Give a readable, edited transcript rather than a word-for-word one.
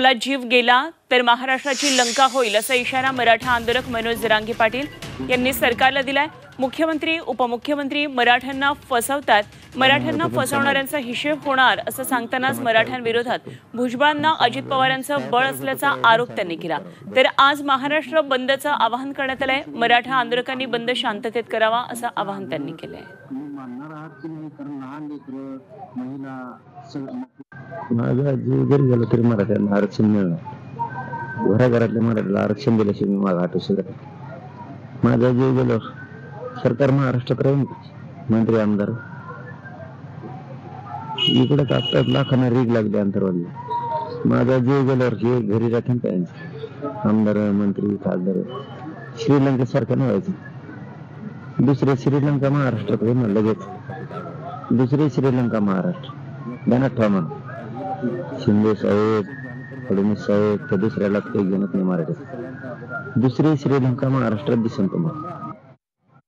आपला जीव गेला तर महाराष्ट्राची लंका होईल असा इशारा मराठा आंदोलक मनोज जरांगे पाटील यांनी सरकारला दिलाय। मुख्यमंत्री उपमुख्यमंत्री मराठ्यांना फसवतात, मराठ्यांना फसवणाऱ्यांचा हिशेब होणार असं सांगतानाच मराठ्यांविरोधात भुजबळांना अजित पवारांचं बळ असल्याचा आरोप त्यांनी केला। तर आज महाराष्ट्र बंदचं आवाहन करण्यात आलंय। मराठा आंदोलकांनी बंद शांततेत करावा असं आवाहन त्यांनी केलंय। माझा जीव जरी गेला तरी मराठ्यांना आरक्षण मिळणार। घराघरातल्या मराठ्याला आरक्षण दिल्याशिवाय मी माझा हटू शकत नाही। माझा जीव गेल्यावर सरकार महाराष्ट्रात राहील, मंत्री आमदार इकडे आता लाखांना रीग लागली अंतरवाली। माझा जीव गेल्यावर हे घरी राहतील त्यांचे आमदार मंत्री खासदार श्रीलंकेसारखं नाही व्हायचं। दुसरे श्रीलंका महाराष्ट्रात होईल ना लगेच, दुसरी श्रीलंका महाराष्ट्र ध्यानात ठेवा म्हणून। शिंदे साहेब फडणवीस साहेब त्या दुसऱ्याला काही घेणत नाही मराठीत। दुसरी श्रीलंका महाराष्ट्रात दिसेल तुम्हाला।